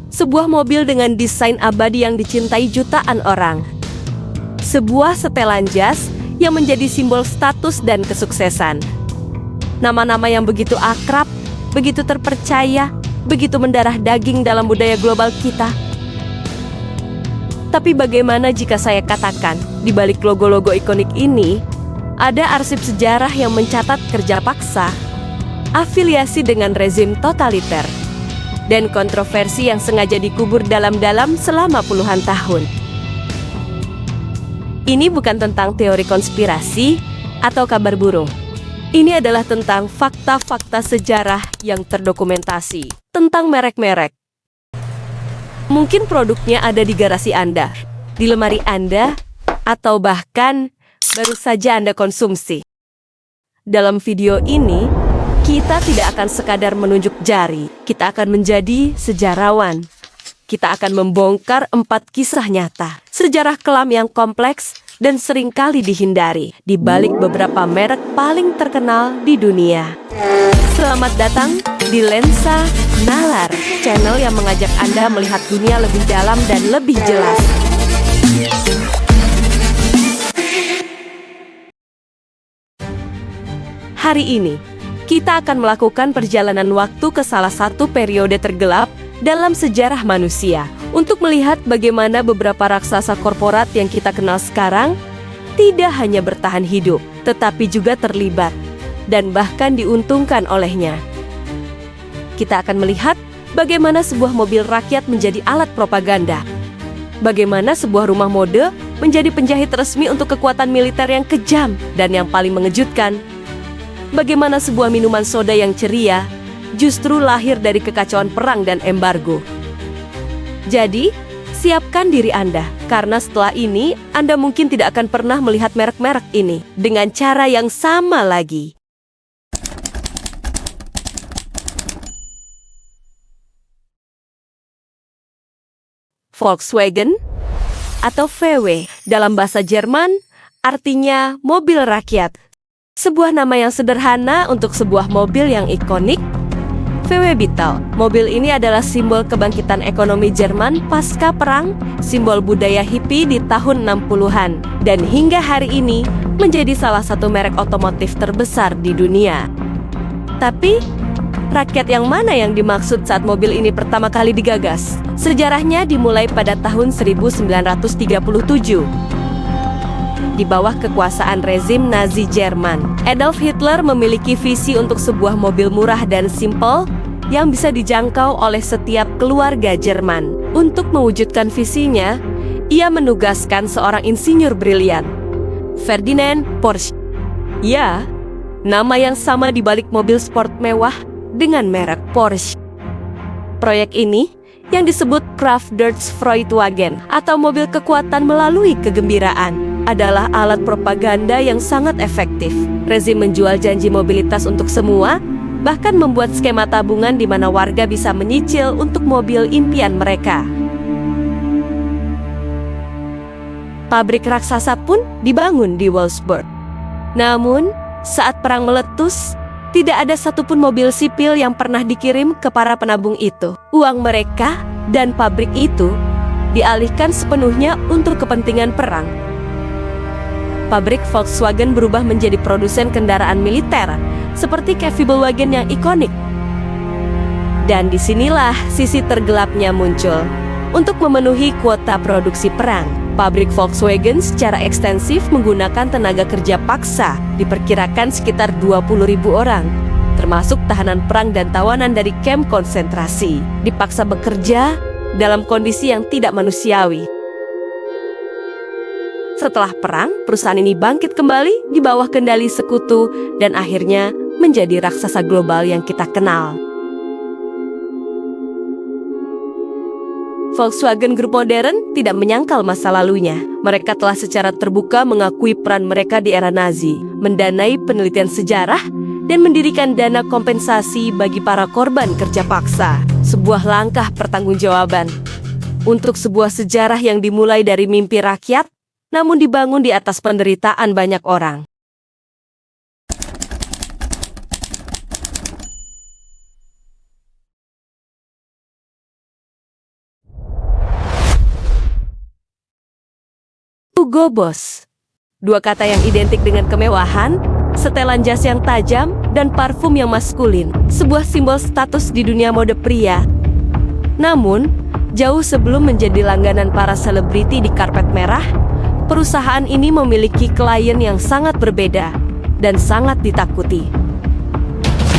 Sebuah mobil dengan desain abadi yang dicintai jutaan orang. Sebuah setelan jas yang menjadi simbol status dan kesuksesan. Nama-nama yang begitu akrab, begitu terpercaya, begitu mendarah daging dalam budaya global kita. Tapi bagaimana jika saya katakan, di balik logo-logo ikonik ini, ada arsip sejarah yang mencatat kerja paksa, afiliasi dengan rezim totaliter, dan kontroversi yang sengaja dikubur dalam-dalam selama puluhan tahun. Ini bukan tentang teori konspirasi atau kabar burung. Ini adalah tentang fakta-fakta sejarah yang terdokumentasi tentang merek-merek. Mungkin produknya ada di garasi Anda, di lemari Anda, atau bahkan baru saja Anda konsumsi. Dalam video ini, kita tidak akan sekadar menunjuk jari, kita akan menjadi sejarawan. Kita akan membongkar 4 kisah nyata, sejarah kelam yang kompleks dan seringkali dihindari di balik beberapa merek paling terkenal di dunia. Selamat datang di Lensa Nalar, channel yang mengajak Anda melihat dunia lebih dalam dan lebih jelas. Hari ini, kita akan melakukan perjalanan waktu ke salah satu periode tergelap dalam sejarah manusia untuk melihat bagaimana beberapa raksasa korporat yang kita kenal sekarang tidak hanya bertahan hidup, tetapi juga terlibat dan bahkan diuntungkan olehnya. Kita akan melihat bagaimana sebuah mobil rakyat menjadi alat propaganda, bagaimana sebuah rumah mode menjadi penjahit resmi untuk kekuatan militer yang kejam, dan yang paling mengejutkan, bagaimana sebuah minuman soda yang ceria justru lahir dari kekacauan perang dan embargo. Jadi, siapkan diri Anda, karena setelah ini Anda mungkin tidak akan pernah melihat merek-merek ini dengan cara yang sama lagi. Volkswagen atau VW dalam bahasa Jerman artinya mobil rakyat. Sebuah nama yang sederhana untuk sebuah mobil yang ikonik, VW Beetle. Mobil ini adalah simbol kebangkitan ekonomi Jerman pasca perang, simbol budaya hippie di tahun 60-an, dan hingga hari ini menjadi salah satu merek otomotif terbesar di dunia. Tapi, rakyat yang mana yang dimaksud saat mobil ini pertama kali digagas? Sejarahnya dimulai pada tahun 1937. Di bawah kekuasaan rezim Nazi Jerman, Adolf Hitler memiliki visi untuk sebuah mobil murah dan simpel yang bisa dijangkau oleh setiap keluarga Jerman. Untuk mewujudkan visinya, ia menugaskan seorang insinyur brilian, Ferdinand Porsche. Ya, nama yang sama di balik mobil sport mewah dengan merek Porsche. Proyek ini yang disebut Kraftwerksfreudwagen atau mobil kekuatan melalui kegembiraan adalah alat propaganda yang sangat efektif. Rezim menjual janji mobilitas untuk semua, bahkan membuat skema tabungan di mana warga bisa menyicil untuk mobil impian mereka. Pabrik raksasa pun dibangun di Wolfsburg. Namun, saat perang meletus, tidak ada satupun mobil sipil yang pernah dikirim ke para penabung itu. Uang mereka dan pabrik itu dialihkan sepenuhnya untuk kepentingan perang. Pabrik Volkswagen berubah menjadi produsen kendaraan militer, seperti Käfibelwagen yang ikonik. Dan disinilah sisi tergelapnya muncul. Untuk memenuhi kuota produksi perang, pabrik Volkswagen secara ekstensif menggunakan tenaga kerja paksa, diperkirakan sekitar 20.000 orang, termasuk tahanan perang dan tawanan dari kamp konsentrasi, dipaksa bekerja dalam kondisi yang tidak manusiawi. Setelah perang, perusahaan ini bangkit kembali di bawah kendali sekutu dan akhirnya menjadi raksasa global yang kita kenal. Volkswagen Group modern tidak menyangkal masa lalunya. Mereka telah secara terbuka mengakui peran mereka di era Nazi, mendanai penelitian sejarah, dan mendirikan dana kompensasi bagi para korban kerja paksa. Sebuah langkah pertanggungjawaban untuk sebuah sejarah yang dimulai dari mimpi rakyat, namun dibangun di atas penderitaan banyak orang. Hugo Boss. Dua kata yang identik dengan kemewahan, setelan jas yang tajam, dan parfum yang maskulin. Sebuah simbol status di dunia mode pria. Namun, jauh sebelum menjadi langganan para selebriti di karpet merah, perusahaan ini memiliki klien yang sangat berbeda dan sangat ditakuti.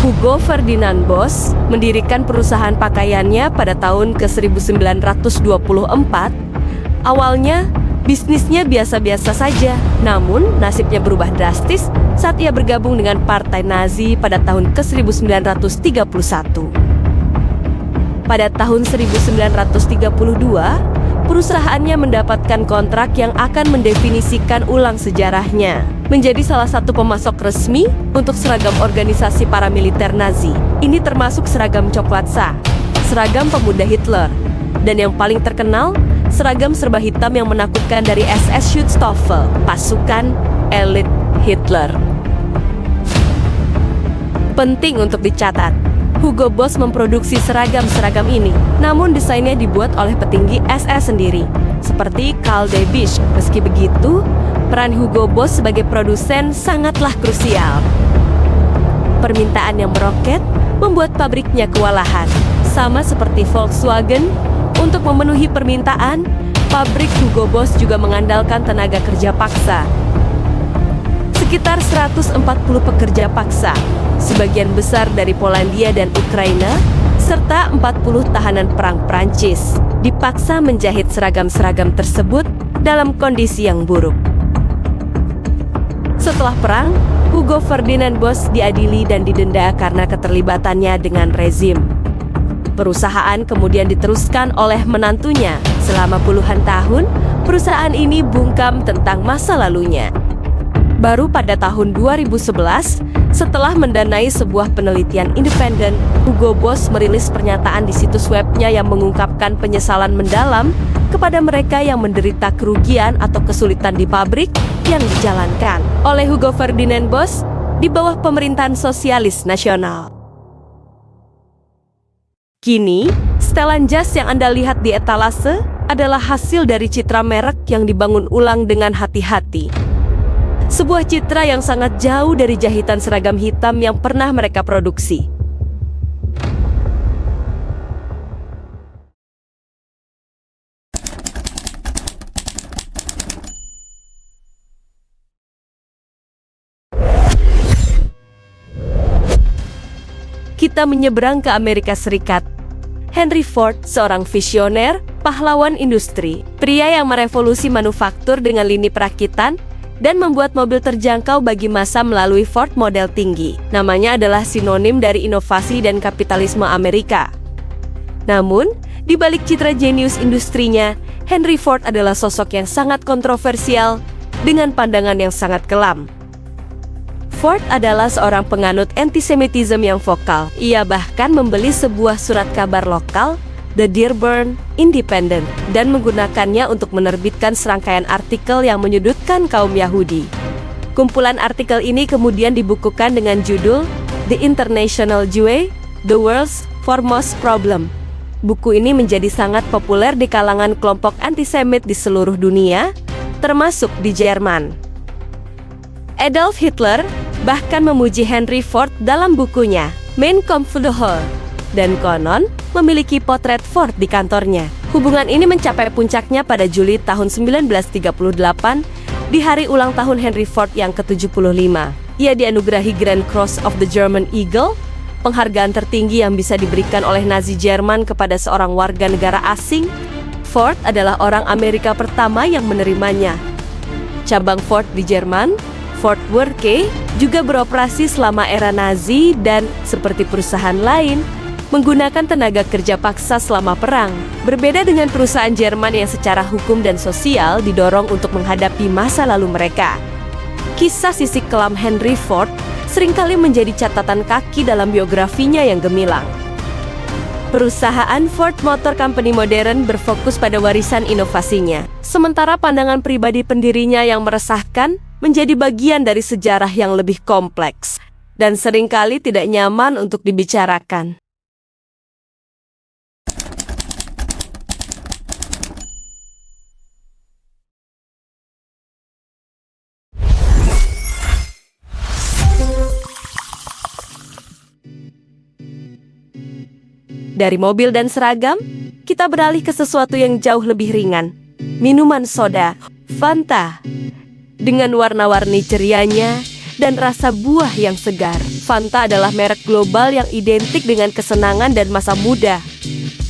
Hugo Ferdinand Boss mendirikan perusahaan pakaiannya pada tahun ke-1924. Awalnya, bisnisnya biasa-biasa saja, namun nasibnya berubah drastis saat ia bergabung dengan Partai Nazi pada tahun ke-1931. Pada tahun 1932, perusahaannya mendapatkan kontrak yang akan mendefinisikan ulang sejarahnya, menjadi salah satu pemasok resmi untuk seragam organisasi paramiliter Nazi. Ini termasuk seragam Coklatsa, seragam pemuda Hitler, dan yang paling terkenal, seragam serba hitam yang menakutkan dari SS Schutzstaffel, pasukan elit Hitler. Penting untuk dicatat, Hugo Boss memproduksi seragam-seragam ini, namun desainnya dibuat oleh petinggi SS sendiri, seperti Karl Dietrich. Meski begitu, peran Hugo Boss sebagai produsen sangatlah krusial. Permintaan yang meroket membuat pabriknya kewalahan, sama seperti Volkswagen. Untuk memenuhi permintaan, pabrik Hugo Boss juga mengandalkan tenaga kerja paksa. Sekitar 140 pekerja paksa, sebagian besar dari Polandia dan Ukraina, serta 40 tahanan perang Prancis, dipaksa menjahit seragam-seragam tersebut dalam kondisi yang buruk. Setelah perang, Hugo Ferdinand Boss diadili dan didenda karena keterlibatannya dengan rezim. Perusahaan kemudian diteruskan oleh menantunya. Selama puluhan tahun, perusahaan ini bungkam tentang masa lalunya. Baru pada tahun 2011, setelah mendanai sebuah penelitian independen, Hugo Boss merilis pernyataan di situs webnya yang mengungkapkan penyesalan mendalam kepada mereka yang menderita kerugian atau kesulitan di pabrik yang dijalankan oleh Hugo Ferdinand Boss di bawah pemerintahan sosialis nasional. Kini, setelan jas yang Anda lihat di etalase adalah hasil dari citra merek yang dibangun ulang dengan hati-hati. Sebuah citra yang sangat jauh dari jahitan seragam hitam yang pernah mereka produksi. Kita menyeberang ke Amerika Serikat. Henry Ford, seorang visioner, pahlawan industri, pria yang merevolusi manufaktur dengan lini perakitan dan membuat mobil terjangkau bagi massa melalui Ford model tinggi. Namanya adalah sinonim dari inovasi dan kapitalisme Amerika. Namun, di balik citra jenius industrinya, Henry Ford adalah sosok yang sangat kontroversial dengan pandangan yang sangat kelam. Ford adalah seorang penganut antisemitisme yang vokal. Ia bahkan membeli sebuah surat kabar lokal, The Dearborn Independent, dan menggunakannya untuk menerbitkan serangkaian artikel yang menyudutkan kaum Yahudi. Kumpulan artikel ini kemudian dibukukan dengan judul The International Jew, The World's Foremost Problem. Buku ini menjadi sangat populer di kalangan kelompok antisemit di seluruh dunia, termasuk di Jerman. Adolf Hitler bahkan memuji Henry Ford dalam bukunya Mein Kampf für die Whole, dan konon memiliki potret Ford di kantornya. Hubungan ini mencapai puncaknya pada Juli tahun 1938 di hari ulang tahun Henry Ford yang ke-75. Ia dianugerahi Grand Cross of the German Eagle, penghargaan tertinggi yang bisa diberikan oleh Nazi Jerman kepada seorang warga negara asing. Ford adalah orang Amerika pertama yang menerimanya. Cabang Ford di Jerman, Ford Werke, juga beroperasi selama era Nazi dan, seperti perusahaan lain, menggunakan tenaga kerja paksa selama perang. Berbeda dengan perusahaan Jerman yang secara hukum dan sosial didorong untuk menghadapi masa lalu mereka. Kisah sisi kelam Henry Ford seringkali menjadi catatan kaki dalam biografinya yang gemilang. Perusahaan Ford Motor Company modern berfokus pada warisan inovasinya, sementara pandangan pribadi pendirinya yang meresahkan menjadi bagian dari sejarah yang lebih kompleks dan seringkali tidak nyaman untuk dibicarakan. Dari mobil dan seragam, kita beralih ke sesuatu yang jauh lebih ringan. Minuman soda, Fanta. Dengan warna-warni cerianya dan rasa buah yang segar. Fanta adalah merek global yang identik dengan kesenangan dan masa muda.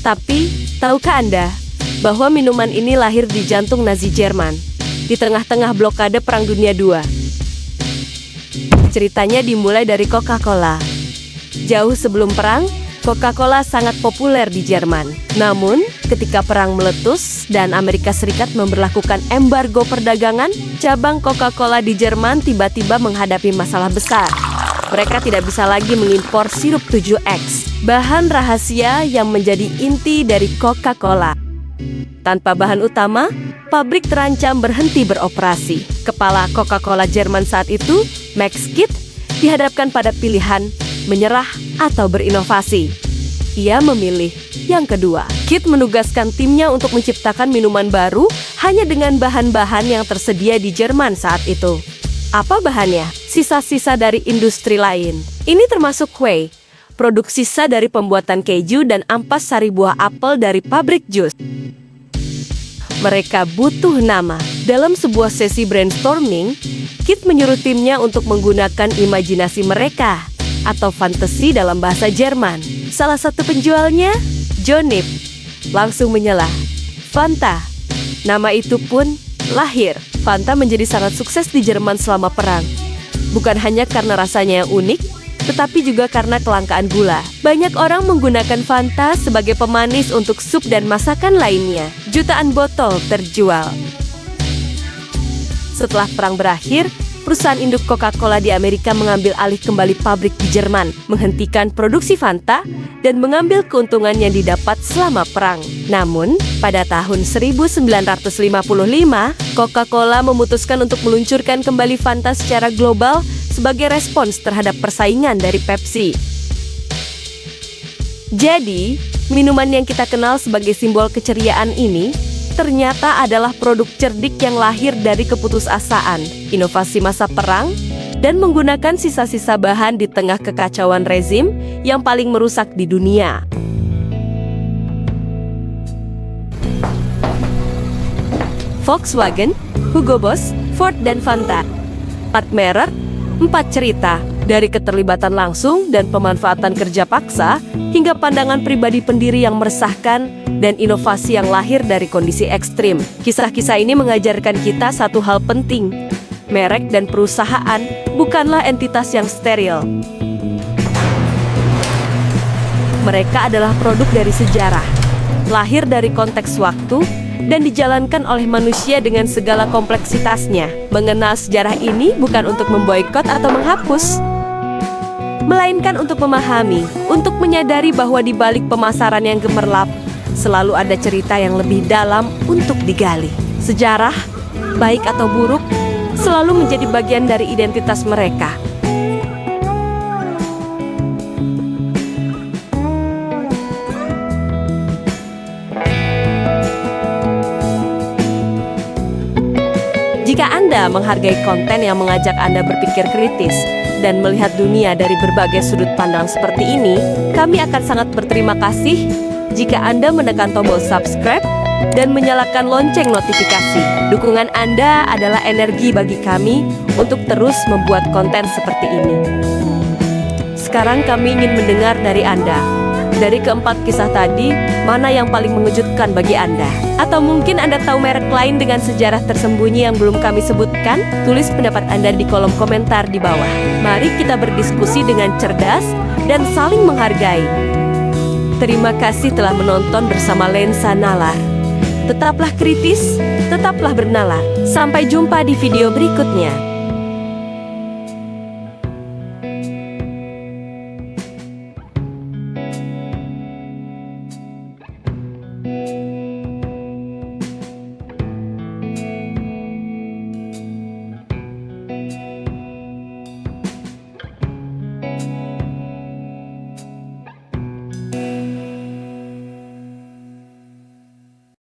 Tapi, tahukah Anda bahwa minuman ini lahir di jantung Nazi Jerman, di tengah-tengah blokade Perang Dunia II? Ceritanya dimulai dari Coca-Cola. Jauh sebelum perang, Coca-Cola sangat populer di Jerman. Namun, ketika perang meletus dan Amerika Serikat memberlakukan embargo perdagangan, cabang Coca-Cola di Jerman tiba-tiba menghadapi masalah besar. Mereka tidak bisa lagi mengimpor sirup 7X, bahan rahasia yang menjadi inti dari Coca-Cola. Tanpa bahan utama, pabrik terancam berhenti beroperasi. Kepala Coca-Cola Jerman saat itu, Max Kidd, dihadapkan pada pilihan menyerah atau berinovasi. Ia memilih yang kedua. Kidd menugaskan timnya untuk menciptakan minuman baru hanya dengan bahan-bahan yang tersedia di Jerman saat itu. Apa bahannya? Sisa-sisa dari industri lain. Ini termasuk whey, produk sisa dari pembuatan keju dan ampas sari buah apel dari pabrik jus. Mereka butuh nama. Dalam sebuah sesi brainstorming, Kidd menyuruh timnya untuk menggunakan imajinasi mereka atau fantasi dalam bahasa Jerman. Salah satu penjualnya, Johnny, langsung menyelah. Fanta. Nama itu pun lahir. Fanta menjadi sangat sukses di Jerman selama perang. Bukan hanya karena rasanya yang unik, tetapi juga karena kelangkaan gula. Banyak orang menggunakan Fanta sebagai pemanis untuk sup dan masakan lainnya. Jutaan botol terjual. Setelah perang berakhir, perusahaan induk Coca-Cola di Amerika mengambil alih kembali pabrik di Jerman, menghentikan produksi Fanta, dan mengambil keuntungan yang didapat selama perang. Namun, pada tahun 1955, Coca-Cola memutuskan untuk meluncurkan kembali Fanta secara global sebagai respons terhadap persaingan dari Pepsi. Jadi, minuman yang kita kenal sebagai simbol keceriaan ini ternyata adalah produk cerdik yang lahir dari keputusasaan, inovasi masa perang, dan menggunakan sisa-sisa bahan di tengah kekacauan rezim yang paling merusak di dunia. Volkswagen, Hugo Boss, Ford, dan Fanta. 4 merek, 4 cerita, dari keterlibatan langsung dan pemanfaatan kerja paksa, hingga pandangan pribadi pendiri yang meresahkan dan inovasi yang lahir dari kondisi ekstrim. Kisah-kisah ini mengajarkan kita satu hal penting. Merek dan perusahaan bukanlah entitas yang steril. Mereka adalah produk dari sejarah, lahir dari konteks waktu, dan dijalankan oleh manusia dengan segala kompleksitasnya. Mengenal sejarah ini bukan untuk memboikot atau menghapus, melainkan untuk memahami, untuk menyadari bahwa di balik pemasaran yang gemerlap, selalu ada cerita yang lebih dalam untuk digali. Sejarah, baik atau buruk, selalu menjadi bagian dari identitas mereka. Jika Anda menghargai konten yang mengajak Anda berpikir kritis dan melihat dunia dari berbagai sudut pandang seperti ini, kami akan sangat berterima kasih jika Anda menekan tombol subscribe dan menyalakan lonceng notifikasi. Dukungan Anda adalah energi bagi kami untuk terus membuat konten seperti ini. Sekarang kami ingin mendengar dari Anda. Dari keempat kisah tadi, mana yang paling mengejutkan bagi Anda? Atau mungkin Anda tahu merek lain dengan sejarah tersembunyi yang belum kami sebutkan? Tulis pendapat Anda di kolom komentar di bawah. Mari kita berdiskusi dengan cerdas dan saling menghargai. Terima kasih telah menonton bersama Lensa Nalar. Tetaplah kritis, tetaplah bernalar. Sampai jumpa di video berikutnya.